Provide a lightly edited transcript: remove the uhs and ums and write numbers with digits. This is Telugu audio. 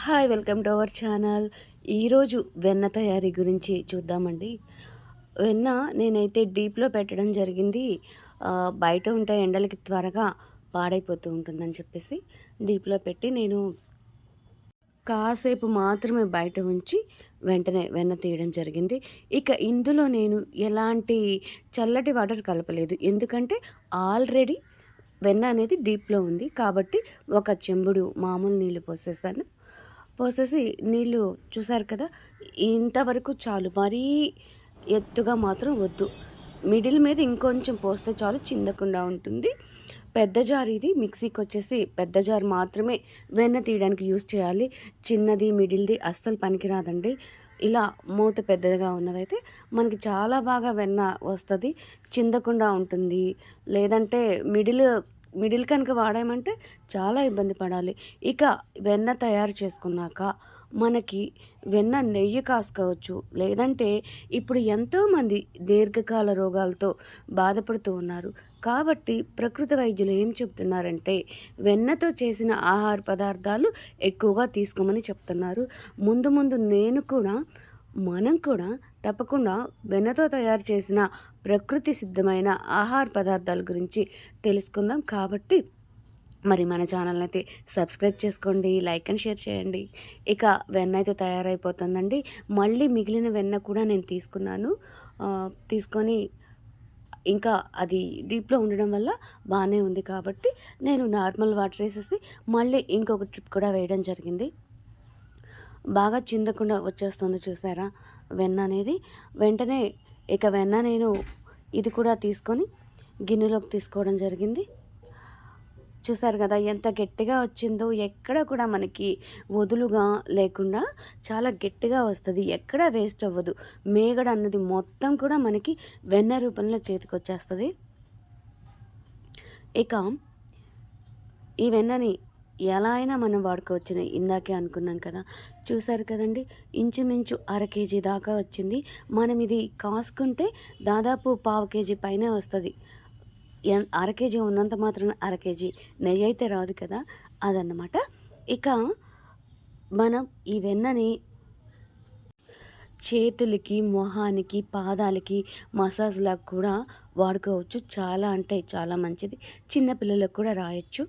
Hi, welcome to our channel. ఈరోజు వెన్న తయారీ గురించి చూద్దామండి. వెన్న నేనైతే డీప్లో పెట్టడం జరిగింది. బయట ఉంటే ఎండలకి త్వరగా పాడైపోతూ ఉంటుందని చెప్పేసి డీప్లో పెట్టి నేను కాసేపు మాత్రమే బయట ఉంచి వెంటనే వెన్న తీయడం జరిగింది. ఇక ఇందులో నేను ఎలాంటి చల్లటి వాటర్ కలపలేదు. ఎందుకంటే ఆల్రెడీ వెన్న అనేది డీప్లో ఉంది కాబట్టి ఒక చెంబుడు మామూలు నీళ్ళు పోసేసి నీళ్ళు చూసారు కదా, ఇంతవరకు చాలు. మరీ ఎత్తుగా మాత్రం వద్దు. మిడిల్ మీద ఇంకొంచెం పోస్తే చాలు, చిందకుండా ఉంటుంది. పెద్ద జార్ ఇది. మిక్సీకి వచ్చేసి పెద్ద జార్ మాత్రమే వెన్న తీయడానికి యూస్ చేయాలి. చిన్నది మిడిల్ది అస్సలు పనికిరాదండి. ఇలా మూత పెద్దదిగా ఉన్నదైతే మనకి చాలా బాగా వెన్న వస్తుంది, చిందకుండా ఉంటుంది. లేదంటే మిడిల్ కనుక వాడామంటే చాలా ఇబ్బంది పడాలి. ఇక వెన్న తయారు చేసుకున్నాక మనకి వెన్న నెయ్యి కాసుకోవచ్చు. లేదంటే ఇప్పుడు ఎంతోమంది దీర్ఘకాల రోగాలతో బాధపడుతూ ఉన్నారు. కాబట్టి ప్రకృతి వైద్యులు ఏం చెప్తున్నారంటే వెన్నతో చేసిన ఆహార పదార్థాలు ఎక్కువగా తీసుకోమని చెప్తున్నారు. ముందు ముందు మనం కూడా తప్పకుండా వెన్నతో తయారు చేసిన ప్రకృతి సిద్ధమైన ఆహార పదార్థాల గురించి తెలుసుకుందాం. కాబట్టి మరి మన ఛానల్ని అయితే సబ్స్క్రైబ్ చేసుకోండి, లైక్ అండ్ షేర్ చేయండి. ఇక వెన్న అయితే తయారైపోతుందండి. మళ్ళీ మిగిలిన వెన్న కూడా నేను తీసుకొని ఇంకా అది డీప్లో ఉండడం వల్ల బాగానే ఉంది కాబట్టి నేను నార్మల్ వాటర్ వేసేసి మళ్ళీ ఇంకొక ట్రిప్ కూడా వేయడం జరిగింది. బాగా చిందకుండా వచ్చేస్తుంది చూసారా వెన్న అనేది. వెంటనే ఇక వెన్న నేను ఇది కూడా తీసుకొని గిన్నెలోకి తీసుకోవడం జరిగింది. చూసారు కదా ఎంత గట్టిగా వచ్చిందో. ఎక్కడ కూడా మనకి వదులుగా లేకుండా చాలా గట్టిగా వస్తుంది, ఎక్కడ వేస్ట్ అవ్వదు. మేగడ అన్నది మొత్తం కూడా మనకి వెన్న రూపంలో చేతికి వచ్చేస్తుంది. ఇక ఈ వెన్నని ఎలా అయినా మనం వాడుకోవచ్చు. ఇందాకే అనుకున్నాం కదా, చూసారు కదండి, ఇంచుమించు 1/2 కేజీ దాకా వచ్చింది. మనం ఇది కాసుకుంటే దాదాపు 1/2 కేజీ పైనే వస్తుంది. 1/2 కేజీ ఉన్నంత మాత్రం 1/2 కేజీ నెయ్యి అయితే రాదు కదా, అదన్నమాట. ఇక మనం ఈ వెన్నని చేతులకి, మొహానికి, పాదాలకి మసాజ్లాగా కూడా వాడుకోవచ్చు. చాలా అంటే చాలా మంచిది. చిన్నపిల్లలకు కూడా రాయొచ్చు.